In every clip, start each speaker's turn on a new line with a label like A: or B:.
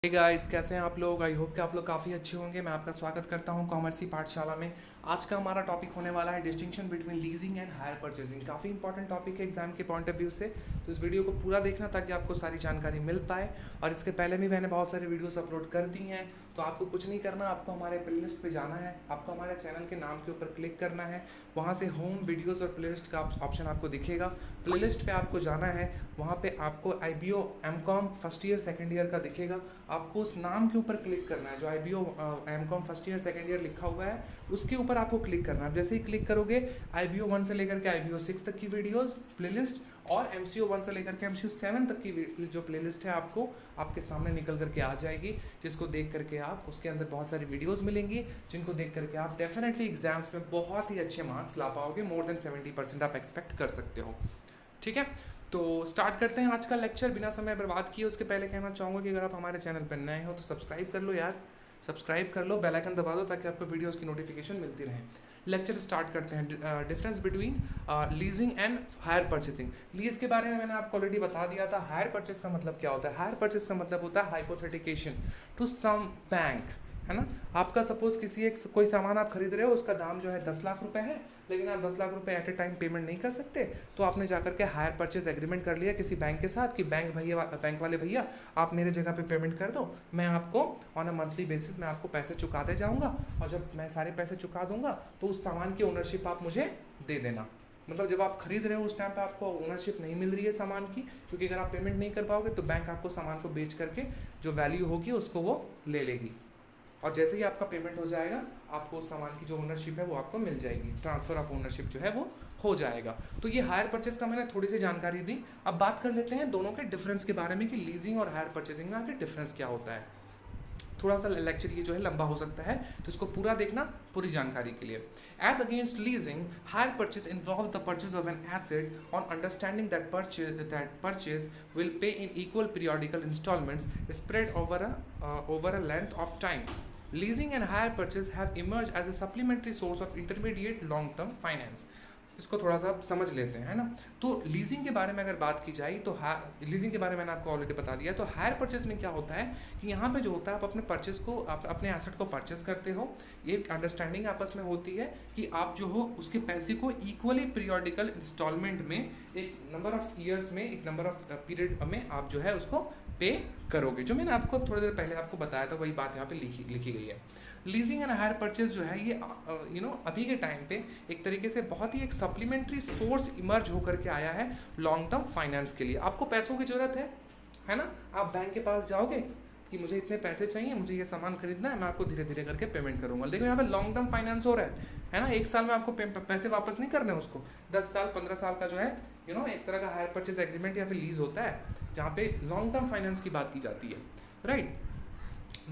A: Hey guys, कैसे हैं आप लोग। आई होप कि आप लोग काफ़ी अच्छे होंगे। मैं आपका स्वागत करता हूं कॉमर्सी पाठशाला में। आज का हमारा टॉपिक होने वाला है distinction between leasing and hire purchasing. काफ़ी इंपॉर्टेंट टॉपिक है एग्जाम के पॉइंट ऑफ व्यू से, तो इस वीडियो को पूरा देखना ताकि आपको सारी जानकारी मिल पाए। और इसके पहले भी मैंने बहुत सारे वीडियोस अपलोड कर दी हैं, तो आपको कुछ नहीं करना, आपको हमारे प्लेलिस्ट पे जाना है, आपको हमारे चैनल के नाम के ऊपर क्लिक करना है। वहाँ से होम वीडियोज़ और प्लेलिस्ट का ऑप्शन आपको दिखेगा। प्लेलिस्ट पे आपको जाना है, वहाँ पे आपको IBO M.Com first year second year का दिखेगा। आपको उस नाम के ऊपर क्लिक करना है, जो IBO M.Com first year second year लिखा हुआ है उसके ऊपर आपको क्लिक करना है। जैसे ही क्लिक करोगे, IBO 1 से लेकर के IBO 6 तक की वीडियोस प्लेलिस्ट और MCO 1 से लेकर के MCO 7 तक की जो प्लेलिस्ट है आपको आपके सामने निकल करके आ जाएगी, जिसको देख करके आप उसके अंदर बहुत सारी वीडियोस मिलेंगी, जिनको देख करके आप डेफिनेटली एग्जाम्स में बहुत ही अच्छे मार्क्स ला पाओगे। मोर देन 70% आप एक्सपेक्ट कर सकते हो। ठीक है, तो स्टार्ट करते हैं आज का लेक्चर। बिना समय बर्बाद किए उसके पहले कहना चाहूँगा कि अगर आप हमारे चैनल पर नए हो तो सब्सक्राइब कर लो यार, सब्सक्राइब कर लो, बेल आइकन दबा दो ताकि आपको वीडियोस की नोटिफिकेशन मिलती रहे। लेक्चर स्टार्ट करते हैं। Difference between leasing and hire purchasing. Lease के बारे में मैंने आपको ऑलरेडी बता दिया था। हायर परचेस का मतलब क्या होता है? हायर परचेस का मतलब होता है हाइपोथेटिकेशन टू सम बैंक, है ना। आपका सपोज किसी एक कोई सामान आप खरीद रहे हो, उसका दाम जो है 10 लाख रुपए है, लेकिन आप 10 लाख रुपए एट ए टाइम पेमेंट नहीं कर सकते, तो आपने जाकर के हायर परचेज एग्रीमेंट कर लिया किसी बैंक के साथ कि बैंक वाले भैया आप मेरे जगह पे पेमेंट कर दो, मैं आपको ऑन अ मंथली बेसिस में आपको पैसे चुकाते जाऊंगा, और जब मैं सारे पैसे चुका दूंगा तो उस सामान की ओनरशिप आप मुझे दे देना। मतलब जब आप खरीद रहे हो उस टाइम पे आपको ओनरशिप नहीं मिल रही है सामान की, क्योंकि अगर आप पेमेंट नहीं कर पाओगे तो बैंक आपको सामान को बेच करके जो वैल्यू होगी उसको वो ले लेगी, और जैसे ही आपका पेमेंट हो जाएगा आपको उस सामान की जो ओनरशिप है वो आपको मिल जाएगी। ट्रांसफर ऑफ ओनरशिप जो है वो हो जाएगा। तो ये हायर परचेस का मैंने थोड़ी सी जानकारी दी। अब बात कर लेते हैं दोनों के डिफरेंस के बारे में कि लीजिंग और हायर परचेसिंग में आगे डिफरेंस क्या होता है। थोड़ा सा लेक्चर ये जो है लंबा हो सकता है, तो इसको पूरा देखना पूरी जानकारी के लिए। As against leasing, hire purchase involve the purchase of an asset on understanding that purchase will pay in equal periodical instalments spread over a length of time. Leasing and hire purchase have emerged as a supplementary source of intermediate long-term finance. इसको थोड़ा सा समझ लेते हैं, है ना। तो leasing के बारे में अगर बात की जाए तो लीजिंग के बारे में मैंने आपको ऑलरेडी बता दिया। तो हायर परचेस में क्या होता है कि यहाँ पे जो होता है आप अपने परचेस को, आप अपने एसेट को परचेस करते हो, ये अंडरस्टैंडिंग आपस में होती है कि आप जो हो उसके पैसे को इक्वली पीरियोडिकल इंस्टॉलमेंट में एक नंबर ऑफ ईयर्स में, एक नंबर ऑफ पीरियड में आप जो है उसको पे करोगे। जो मैंने आपको थोड़ी देर पहले आपको बताया था वही बात यहाँ पे लिखी गई है। लीजिंग एंड हायर परचेज जो है ये अभी के टाइम पे एक तरीके से बहुत ही एक सप्लीमेंट्री सोर्स इमर्ज होकर के आया है लॉन्ग टर्म फाइनेंस के लिए। आपको पैसों की जरूरत है ना, आप बैंक के पास जाओगे कि मुझे इतने पैसे चाहिए, मुझे ये सामान खरीदना है, मैं आपको धीरे धीरे करके पेमेंट करूंगा। लेकिन यहाँ पे लॉन्ग टर्म फाइनेंस हो रहा है ना, एक साल में आपको पैसे वापस नहीं करने, उसको 10 साल 15 साल का जो है एक तरह का हायर परचेज एग्रीमेंट या फिर लीज होता है, जहाँ पे लॉन्ग टर्म फाइनेंस की बात की जाती है, right.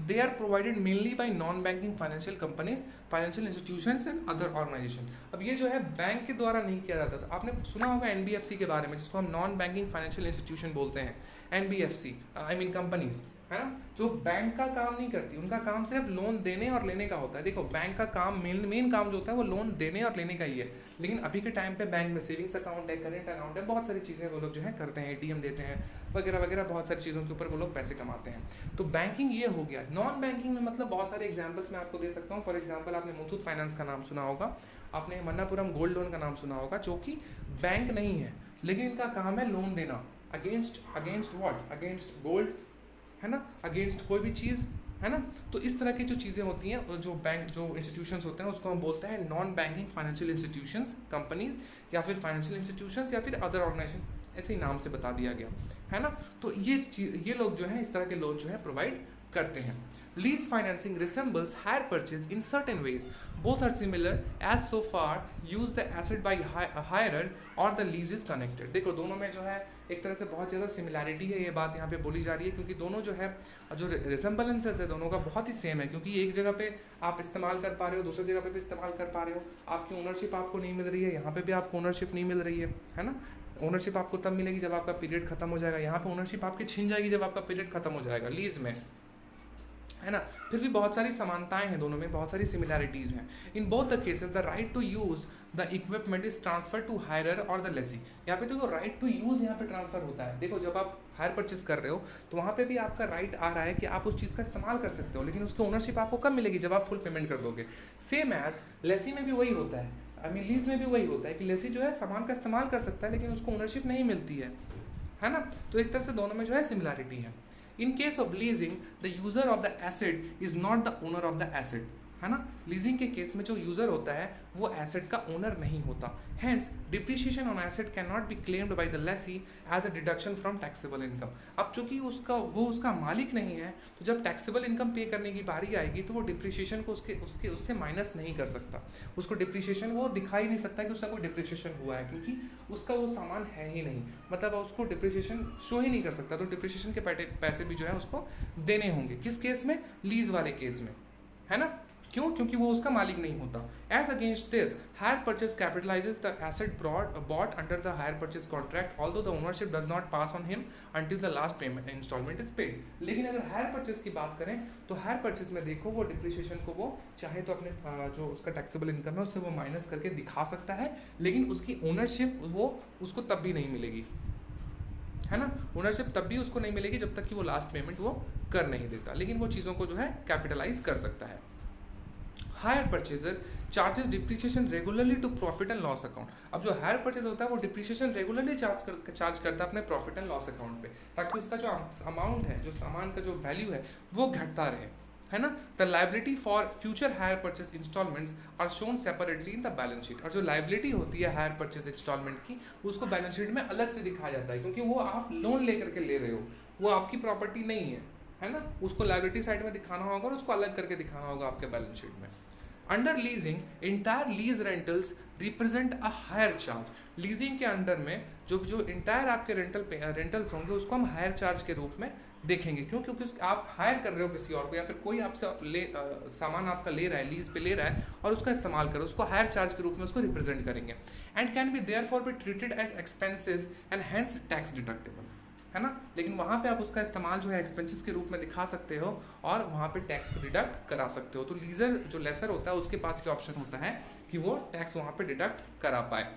A: They are provided mainly by non-banking financial companies, financial institutions and other organization. अब ये जो है बैंक के द्वारा नहीं किया जाता था। आपने सुना होगा NBFC के बारे में, जिसको हम नॉन बैंकिंग फाइनेंशियल इंस्टीट्यूशन बोलते हैं। NBFC आई मीन कंपनीज, है ना, जो बैंक का काम नहीं करती, उनका काम सिर्फ लोन देने और लेने का होता है। देखो बैंक का काम मेन काम जो होता है वो लोन देने और लेने का ही है, लेकिन अभी के टाइम पे बैंक में सेविंग्स अकाउंट है, करेंट अकाउंट है, बहुत सारी चीज़ें वो लोग जो है करते हैं, ATM देते हैं वगैरह वगैरह, बहुत सारी चीज़ों के ऊपर वो लोग पैसे कमाते हैं। तो बैंकिंग ये हो गया। नॉन बैंकिंग में मतलब बहुत सारे एग्जाम्पल्स मैं आपको दे सकता हूँ। फॉर एग्जाम्पल आपने मुथूट फाइनेंस का नाम सुना होगा, आपने मन्नापुरम गोल्ड लोन का नाम सुना होगा, जो कि बैंक नहीं है लेकिन इनका काम है लोन देना अगेंस्ट व्हाट, अगेंस्ट गोल्ड, है ना, अगेंस्ट कोई भी चीज़, है ना। तो इस तरह की जो चीज़ें होती हैं, जो बैंक जो इंस्टीट्यूशंस होते हैं उसको हम बोलते हैं non banking financial institutions, companies या फिर फाइनेंशियल इंस्टीट्यूशंस या फिर अदर ऑर्गेनाइजेशन, ऐसे ही नाम से बता दिया गया, है ना। तो ये लोग जो हैं इस तरह के लोन जो है प्रोवाइड करते हैं। Lease financing resembles hire purchase in certain ways. Both are similar as so far use the asset by hirer or the lease is connected. देखो दोनों में जो है एक तरह से बहुत ज़्यादा सिमिलैरिटी है, ये बात यहाँ पे बोली जा रही है, क्योंकि दोनों जो है जो रिसेम्बलेंसेस है दोनों का बहुत ही सेम है, क्योंकि एक जगह पे आप इस्तेमाल कर पा रहे हो, दूसरी जगह पे भी इस्तेमाल कर पा रहे हो, आपकी ओनरशिप आपको नहीं मिल रही है, यहाँ पे भी आपको ओनरशिप नहीं मिल रही है ना। ओनरशिप आपको तब मिलेगी जब आपका पीरियड खत्म हो जाएगा, यहाँ पे ओनरशिप आपकी छिन जाएगी जब आपका पीरियड खत्म हो जाएगा लीज में, है ना। फिर भी बहुत सारी समानताएं हैं दोनों में, बहुत सारी सिमिलैरिटीज़ हैं। In both the cases the right to use the equipment is transfer to hirer और द लेसी। यहाँ पे देखो राइट टू यूज़ यहाँ पे ट्रांसफर होता है। देखो जब आप हायर परचेज कर रहे हो तो वहाँ पे भी आपका राइट आ रहा है कि आप उस चीज़ का इस्तेमाल कर सकते हो, लेकिन उसकी ओनरशिप आपको कब मिलेगी, जब आप फुल पेमेंट कर दोगे। सेम एज लेसी में भी वही होता है, आई मीन लीज में भी वही होता है कि लेसी जो है सामान का इस्तेमाल कर सकता है लेकिन उसको ओनरशिप नहीं मिलती है ना। तो एक तरह से दोनों में जो है सिमिलैरिटी है। In case of leasing the user of the asset is not the owner of the asset, है ना। लीजिंग के केस में जो यूजर होता है वो एसेट का ओनर नहीं होता। Hence depreciation on asset can not be claimed by the lessee as a deduction from taxable income. अब चूंकि उसका मालिक नहीं है, तो जब टैक्सेबल इनकम पे करने की बारी आएगी तो वो डिप्रिशिएशन को उससे माइनस नहीं कर सकता। उसको डिप्रिशिएशन वो दिखा ही नहीं सकता कि उसका कोई डिप्रिशिएशन हुआ है, क्योंकि उसका वो सामान है ही नहीं, मतलब उसको डिप्रिशिएशन शो ही नहीं कर सकता। तो डिप्रिशिएशन के पैसे भी जो है उसको देने होंगे। किस केस में, लीज वाले केस में, है ना। क्यों, क्योंकि वो उसका मालिक नहीं होता। As against this hire purchase capitalizes the asset bought under the hire purchase contract although the ownership does not pass on him until the last payment installment is paid. लेकिन अगर हायर परचेज की बात करें तो higher purchase में देखो वो depreciation को वो चाहे तो अपने जो उसका टैक्सेबल इनकम है उससे वो माइनस करके दिखा सकता है, लेकिन उसकी ओनरशिप वो उसको तब भी नहीं मिलेगी, है ना। ओनरशिप तब भी उसको नहीं मिलेगी जब तक कि वो लास्ट पेमेंट वो कर नहीं देता, लेकिन वो चीज़ों को जो है कैपिटलाइज कर सकता है। Hire purchaser charges depreciation regularly to profit and loss account. अब जो हायर परचेज होता है वो डिप्रिसिएशन रेगुलरली चार्ज करता है अपने प्रॉफिट एंड लॉस अकाउंट पे, ताकि उसका जो अमाउंट है, जो सामान का जो वैल्यू है वो घटता रहे, है ना। The liability for future hire purchase instalments are shown separately in the balance sheet. और जो लाइबिलिटी होती है हायर परचेज इंस्टॉलमेंट की, उसको बैलेंस शीट में अलग से दिखाया जाता है, क्योंकि वो आप लोन लेकर के ले रहे हो, वो आपकी प्रॉपर्टी नहीं है ना। उसको लाइबिलिटी साइड में दिखाना होगा और उसको अलग करके दिखाना होगा आपके बैलेंस शीट में। Under leasing entire lease rentals represent a hire charge. Leasing के अंडर में जो इंटायर आपके रेंटल्स होंगे उसको हम हायर चार्ज के रूप में देखेंगे। क्यों, क्योंकि आप हायर कर रहे हो किसी और को, या फिर कोई आपसे सामान आपका ले रहा है, लीज पे ले रहा है और उसका इस्तेमाल करो, उसको हायर चार्ज के रूप में उसको रिप्रेजेंट करेंगे। And can be therefore be treated as expenses and hence tax deductible, है ना। लेकिन वहाँ पे आप उसका इस्तेमाल जो है एक्सपेंसेस के रूप में दिखा सकते हो और वहाँ पे टैक्स को डिडक्ट करा सकते हो। तो लीजर जो लेसर होता है उसके पास ये ऑप्शन होता है कि वो टैक्स वहाँ पे डिडक्ट करा पाए।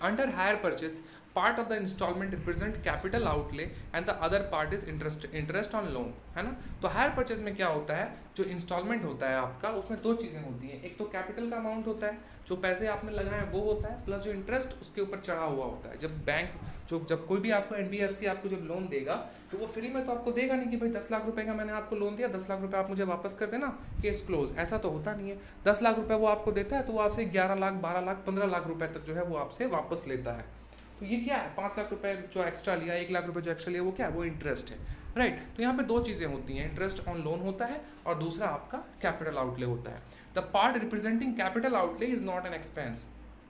A: Under hire purchase part of the instalment represent capital outlay and the other part is interest on loan, है ना। तो हायर परचेज में क्या होता है, जो इंस्टॉलमेंट होता है आपका, उसमें दो चीज़ें होती हैं। एक तो कैपिटल का अमाउंट होता है, जो पैसे आपने लगाए हैं वो होता है, प्लस जो इंटरेस्ट उसके ऊपर चढ़ा हुआ होता है। जब कोई भी आपको एनबीएफसी आपको जब लोन देगा तो वो फ्री में तो आपको देगा नहीं कि भाई 10 लाख रुपए का मैंने आपको लोन दिया, 10 लाख रुपए आप मुझे वापस कर देना, केस क्लोज। ऐसा तो होता नहीं है। 10 लाख रुपए वो आपको देता है तो वो आपसे 11 लाख, 12 लाख, 15 लाख रुपए तक जो है वो आपसे वापस लेता है। तो ये क्या है, 5 लाख रुपए जो एक्स्ट्रा लिया, 1 लाख रुपए जो एक्स्ट्रा लिया, वो क्या है, वो इंटरेस्ट है, राइट। तो यहाँ पे दो चीज़ें होती हैं, इंटरेस्ट ऑन लोन होता है और दूसरा आपका कैपिटल आउटले होता है। The part representing capital outlay is not an expense,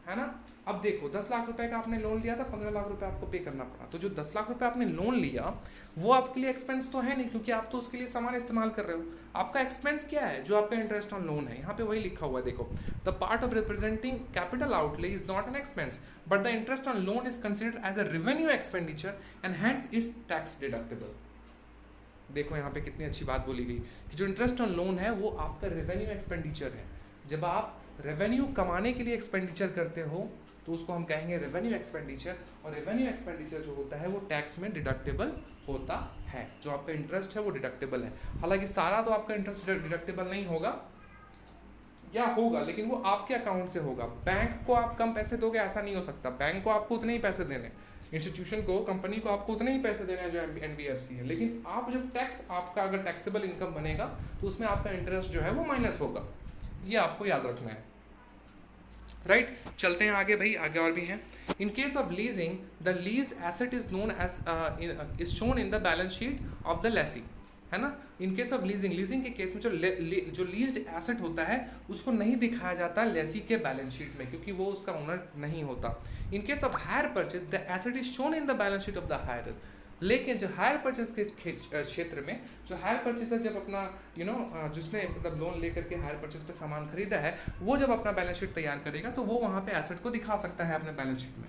A: है ना। अब देखो 10 लाख रुपए का आपने लोन लिया था, 15 लाख रुपए आपको पे करना पड़ा। तो जो 10 लाख रुपए आपने लोन लिया वो आपके लिए एक्सपेंस तो है नहीं, क्योंकि आप तो उसके लिए सामान इस्तेमाल कर रहे हो। आपका एक्सपेंस क्या है, जो आपका इंटरेस्ट ऑन लोन है, यहाँ पे वही लिखा हुआ है। देखो, the part of representing capital outlay is not an expense but the interest on loan is considered as a revenue expenditure and hence is tax deductible. देखो यहाँ पे कितनी अच्छी बात बोली गई कि जो इंटरेस्ट ऑन लोन है वो आपका रेवेन्यू एक्सपेंडिचर है। जब आप रेवेन्यू कमाने के लिए एक्सपेंडिचर करते हो तो उसको हम कहेंगे रेवेन्यू एक्सपेंडिचर, और रेवेन्यू एक्सपेंडिचर जो होता है वो टैक्स में डिडक्टेबल होता है। जो आपका इंटरेस्ट है वो डिडक्टेबल है। हालांकि सारा तो आपका इंटरेस्ट डिडक्टेबल नहीं होगा, या होगा लेकिन वो आपके अकाउंट से होगा। बैंक को आप कम पैसे दोगे ऐसा नहीं हो सकता, बैंक को आपको उतने ही पैसे देने, इंस्टीट्यूशन को, कंपनी को आपको उतने ही पैसे देने हैं जो एनबीएफसी है। लेकिन आप जब टैक्स, आपका अगर टैक्सेबल इनकम बनेगा तो उसमें आपका इंटरेस्ट जो है वो माइनस होगा। ये आपको याद रखना है, राइट। चलते हैं आगे भाई, आगे और भी हैं। In case of leasing the lease asset is known as is shown in the balance sheet of the lessee, है ना। इन केस ऑफ लीजिंग के केस में जो लीज्ड एसेट होता है उसको नहीं दिखाया जाता लेसी के बैलेंस शीट में, क्योंकि वो उसका ओनर नहीं होता। In case of hire purchase the asset is shown in the balance sheet of the hire. लेकिन जो हायर परचेज के क्षेत्र में, जो हायर परचेजर जब अपना जिसने मतलब लोन लेकर के हायर परचेज पे सामान खरीदा है, वो जब अपना बैलेंस शीट तैयार करेगा तो वो वहाँ पे एसेट को दिखा सकता है अपने बैलेंस शीट में।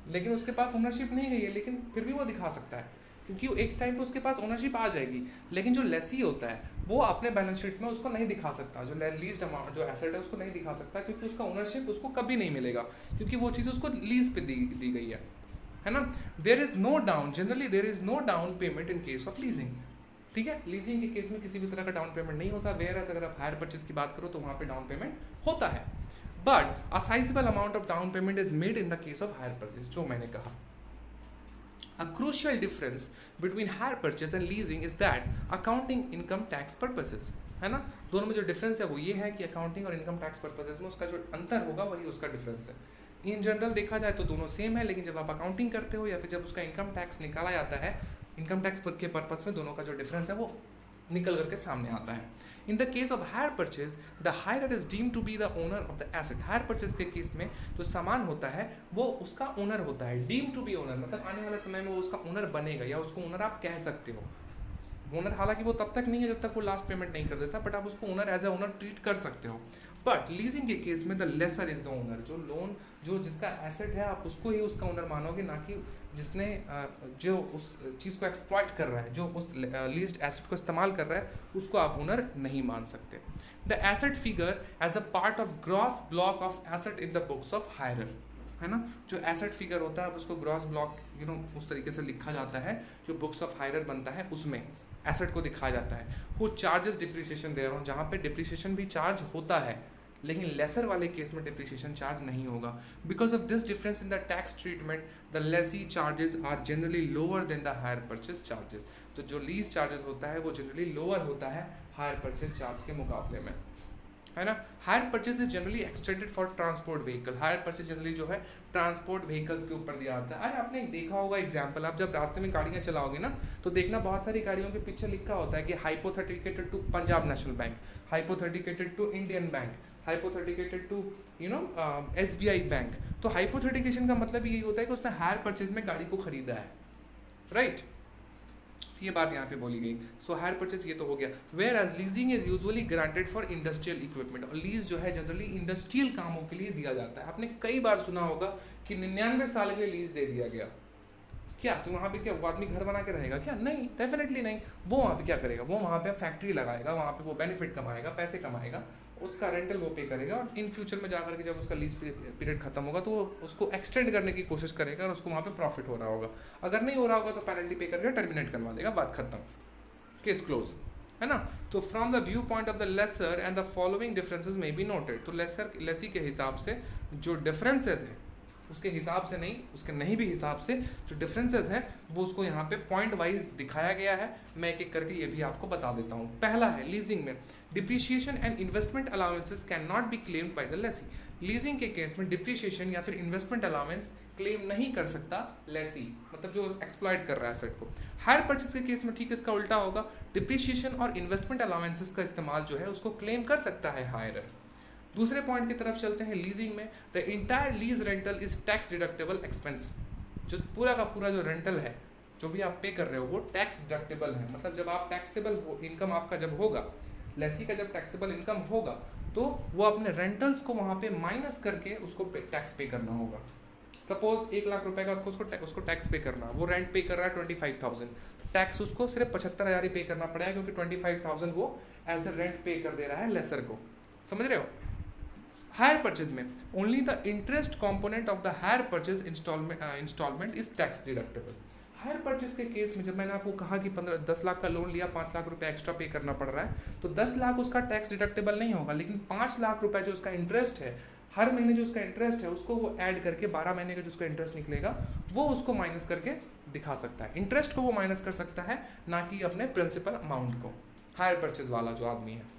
A: लेकिन उसके पास ओनरशिप नहीं गई है, लेकिन फिर भी वो दिखा सकता है, क्योंकि वो एक टाइम पे उसके पास ओनरशिप आ जाएगी, लेकिन जो लेसी होता है वो अपने बैलेंस शीट में उसको नहीं दिखा सकता, जो लीज्ड अमाउंट जो एसेट है उसको नहीं दिखा सकता, क्योंकि उसका ओनरशिप उसको कभी नहीं मिलेगा, क्योंकि वो चीज़ उसको लीज पे दी गई है ना। There is no down, generally there is no down payment in case of leasing. ठीक है, लीजिंग के केस में किसी भी तरह का डाउन पेमेंट नहीं होता, वेयर एज अगर आप हायर परचेज की बात करो तो वहाँ पे डाउन पेमेंट होता है, but a sizeable amount of down payment is made in the case of hire purchase. जो मैंने कहा, a crucial difference between hire purchase and leasing is that accounting income tax purposes, है ना। दोनों में जो डिफरेंस है वो ये है कि अकाउंटिंग और इनकम टैक्स पर्पसेस में उसका जो अंतर होगा वही उसका डिफरेंस है। इन जनरल देखा जाए तो दोनों सेम है, लेकिन जब आप अकाउंटिंग करते हो या फिर जब उसका इनकम टैक्स निकाला जाता है, इनकम टैक्स के पर्पस में दोनों का जो डिफरेंस है वो निकल करके सामने आता है। In the case of hire purchase the hirer is deemed to be the owner of the asset. Hire purchase के केस में जो सामान होता है वो उसका ओनर होता है, डीम टू बी ओनर, मतलब आने वाले समय में वो उसका ओनर बनेगा या उसको ओनर आप कह सकते हो। ओनर हालांकि वो तब तक नहीं है जब तक वो लास्ट पेमेंट नहीं कर देता, बट आप उसको owner as a owner treat कर सकते हो। बट लीजिंग के केस में the lessor is the owner, जो लोन जो जिसका एसेट है आप उसको ही उसका ओनर मानोगे, ना कि जिसने जो उस चीज़ को एक्सप्लॉइट कर रहा है, जो उस लीज्ड एसेट को इस्तेमाल कर रहा है, उसको आप ओनर नहीं मान सकते। The asset figure as a part of gross block of asset in the books of hirer, है ना। जो एसेट फिगर होता है उसको ग्रॉस ब्लॉक उस तरीके से लिखा जाता है, जो बुक्स ऑफ हायरर बनता है उसमें एसेट को दिखाया जाता है। वो चार्जेस डिप्रिसिएशन दे रहा हूँ, जहाँ पे डिप्रिसिएशन भी चार्ज होता है, लेकिन लेसर वाले केस में डिप्रिसिएशन चार्ज नहीं होगा। Because of this difference in the tax treatment the lessee charges are generally lower than the hire purchase charges. तो जो लीज चार्जेस होता है वो जनरली लोअर होता है हायर परचेज चार्ज के मुकाबले में, है ना। Hire purchase is generally extended for transport vehicle. Hire purchase generally जो है ट्रांसपोर्ट व्हीकल्स के ऊपर दिया जाता है। अरे आपने देखा होगा एग्जांपल, आप जब रास्ते में गाड़ियां चलाओगे ना तो देखना बहुत सारी गाड़ियों के पीछे लिखा होता है कि hypothecated to Punjab National Bank, hypothecated to Indian Bank, hypothecated to SBI Bank. तो हाइपोथेटिकेशन का मतलब यही होता है कि उसने हायर परचेज में गाड़ी को खरीदा है, राइट। ये बात यहाँ पे बोली गई। सो हायर परचेज ये तो हो गया। Whereas leasing is usually granted for industrial equipment, और लीज जो है जनरली इंडस्ट्रियल कामों के लिए दिया जाता है। आपने कई बार सुना होगा कि 99 साल के लिए लीज दे दिया गया। क्या तो वहाँ पे क्या वो आदमी घर बना के रहेगा क्या? नहीं, डेफिनेटली नहीं। वो वहाँ पे क्या करेगा, वो वहाँ पे फैक्ट्री लगाएगा, वहाँ पे वो बेनिफिट कमाएगा, पैसे कमाएगा, उसका रेंटल वो पे करेगा, और इन फ्यूचर में जाकर के जब उसका लीज पीरियड खत्म होगा तो वो उसको एक्सटेंड करने की कोशिश करेगा और उसको वहाँ पे प्रॉफिट हो रहा होगा। अगर नहीं हो रहा होगा तो पेनल्टी पे करके टर्मिनेट करवा देगा, बात खत्म, केस क्लोज, है ना। तो from the viewpoint of the lessor and the following differences may be noted. तो लेसी के हिसाब से जो डिफरेंसेस है उसके हिसाब से नहीं, उसके नहीं भी हिसाब से जो डिफरेंसेस हैं वो उसको यहाँ पे पॉइंट वाइज दिखाया गया है। मैं एक एक करके ये भी आपको बता देता हूँ। पहला है लीजिंग में depreciation and investment allowances can not be claimed by the lessee. Leasing के केस में डिप्रिशिएशन या फिर इन्वेस्टमेंट अलाउंस क्लेम नहीं कर सकता लेसी, मतलब जो एक्सप्लॉइट कर रहा है एसेट को। हायर परचेज के केस में ठीक इसका उल्टा होगा, डिप्रिशिएशन और इन्वेस्टमेंट अलाउंसेस का इस्तेमाल जो है उसको क्लेम कर सकता है हायरर। दूसरे पॉइंट की तरफ चलते हैं। लीजिंग में the entire lease rental is tax deductible expense. जो पूरा का पूरा जो रेंटल है जो भी आप पे कर रहे हो वो टैक्स डिडक्टेबल है, मतलब जब आप टैक्सेबल इनकम आपका जब होगा, लेसी का जब टैक्सेबल इनकम होगा तो वो अपने रेंटल्स को वहाँ पे माइनस करके उसको टैक्स पे करना होगा। सपोज 1 लाख रुपए का उसको टैक्स पे करना, वो रेंट पे कर रहा है 25,000, टैक्स उसको सिर्फ 75,000 ही पे करना पड़ेगा, क्योंकि 25,000 वो एज ए रेंट पे कर दे रहा है लेसर को, समझ रहे हो। हायर परचेज में only the interest component of the hire purchase instalment is tax deductible. Hire purchase के केस में जब मैंने आपको कहा कि 10 लाख का लोन लिया, 5 लाख रुपए एक्स्ट्रा पे करना पड़ रहा है, तो 10 लाख उसका टैक्स डिडक्टेबल नहीं होगा, लेकिन 5 लाख रुपए जो उसका इंटरेस्ट है, हर महीने जो उसका इंटरेस्ट है उसको वो ऐड करके 12 महीने का जो उसका इंटरेस्ट निकलेगा वो उसको माइनस करके दिखा सकता है। इंटरेस्ट को वो माइनस कर सकता है, ना कि अपने प्रिंसिपल अमाउंट को, हायर परचेज वाला जो आदमी है।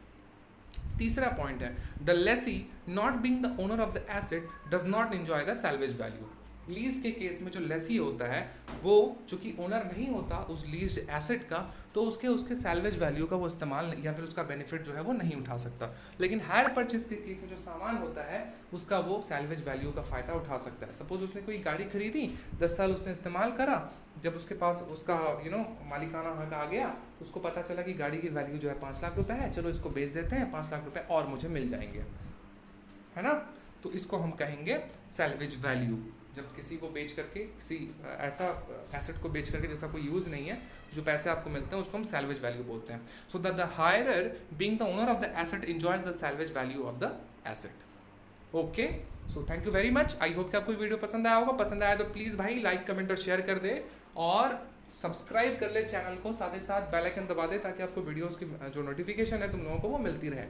A: तीसरा पॉइंट है the Lesi not being the owner of the asset does not enjoy the salvage value. Lease के केस में जो लेसी होता है वो चूंकि ओनर नहीं होता उस लीज्ड एसेट का, तो उसके सैल्वेज वैल्यू का वो इस्तेमाल या फिर उसका बेनिफिट जो है वो नहीं उठा सकता। लेकिन हायर परचेज के केस में जो सामान होता है उसका वो सैल्वेज वैल्यू का फ़ायदा उठा सकता है। सपोज उसने कोई गाड़ी खरीदी, 10 साल उसने इस्तेमाल करा, जब उसके पास उसका मालिकाना हक आ गया, उसको पता चला कि गाड़ी की वैल्यू जो है 5 लाख रुपए है, चलो इसको बेच देते हैं, 5 लाख रुपए और मुझे मिल जाएंगे, है ना। तो इसको हम कहेंगे सैल्वेज वैल्यू। जब किसी को बेच करके, किसी ऐसा एसेट को बेच करके जिसका कोई यूज़ नहीं है, जो पैसे आपको मिलते हैं उसको हम सैल्वेज वैल्यू बोलते हैं. So the hirer being the owner of the asset enjoys the salvage value of the asset. Okay, so thank you very much. I hope कि आपको वीडियो पसंद आया होगा. पसंद आया तो प्लीज़ भाई लाइक कमेंट और शेयर कर दे और सब्सक्राइब कर ले चैनल को, साथ ही साथ बेल आइकन दबा दे ताकि आपको वीडियोस की जो नोटिफिकेशन है तुम लोगों को वो मिलती रहे.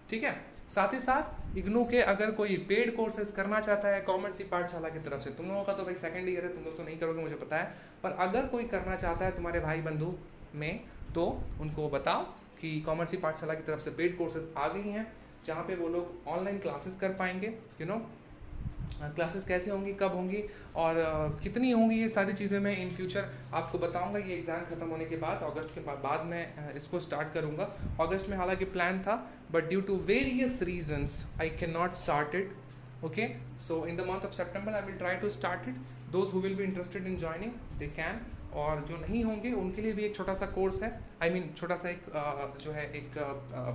A: ठीक है. साथ ही साथ इग्नू के अगर कोई पेड कोर्सेज करना चाहता है कॉमर्स पाठशाला की तरफ से, तुम लोगों का तो भाई सेकंड ईयर है, तुम लोग तो नहीं करोगे मुझे पता है, पर अगर कोई करना चाहता है तुम्हारे भाई बंधु में, तो उनको बताओ कि कॉमर्स पाठशाला की तरफ से पेड कोर्सेज आ गई हैं, जहाँ पे वो लोग ऑनलाइन क्लासेस कर पाएंगे. क्लासेस कैसे होंगी, कब होंगी और कितनी होंगी, ये सारी चीज़ें मैं इन फ्यूचर आपको बताऊंगा. ये एग्ज़ाम खत्म होने के बाद, अगस्त के बाद मैं इसको स्टार्ट करूंगा. अगस्त में हालांकि प्लान था, but due to various reasons I can not start it. Okay, so in the month of September I will try to start it. Those who will be interested in joining they can. और जो नहीं होंगे उनके लिए भी एक छोटा सा कोर्स है, छोटा सा एक जो है एक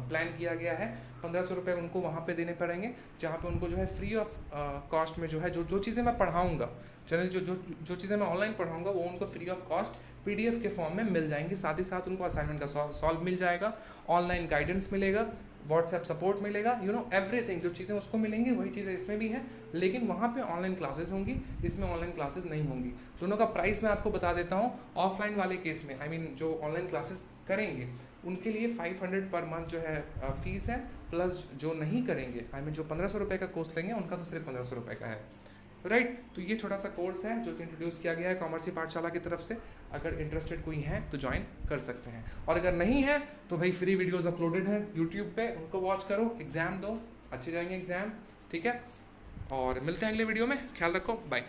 A: प्लान किया गया है. 1500 रुपये उनको वहाँ पे देने पड़ेंगे, जहाँ पे उनको जो है फ्री ऑफ कॉस्ट में जो है जो चीज़ें मैं पढ़ाऊँगा, जो चीज़ें मैं ऑनलाइन पढ़ाऊँगा वो उनको फ्री ऑफ कॉस्ट PDF के फॉर्म में मिल जाएंगी. साथ ही साथ उनको असाइनमेंट का सॉल्व मिल जाएगा, ऑनलाइन गाइडेंस मिलेगा, व्हाट्सएप सपोर्ट मिलेगा, एवरीथिंग. जो चीज़ें उसको मिलेंगी वही चीज़ें इसमें भी हैं, लेकिन वहाँ पे ऑनलाइन क्लासेस होंगी, इसमें ऑनलाइन क्लासेस नहीं होंगी. दोनों का प्राइस मैं आपको बता देता हूँ. ऑफलाइन वाले केस में जो ऑनलाइन क्लासेस करेंगे उनके लिए 500 पर मंथ जो है फीस है, प्लस जो नहीं करेंगे जो 1500 रुपये का कोर्स लेंगे उनका तो सिर्फ 1500 रुपये का है. राइट. तो ये छोटा सा कोर्स है जो कि इंट्रोड्यूस किया गया है कॉमर्स पाठशाला की तरफ से. अगर इंटरेस्टेड कोई है तो ज्वाइन कर सकते हैं, और अगर नहीं है तो भाई फ्री वीडियोस अपलोडेड हैं यूट्यूब पे, उनको वॉच करो, एग्जाम दो, अच्छे जाएंगे एग्जाम. ठीक है, और मिलते हैं अगले वीडियो में. ख्याल रखो, बाय.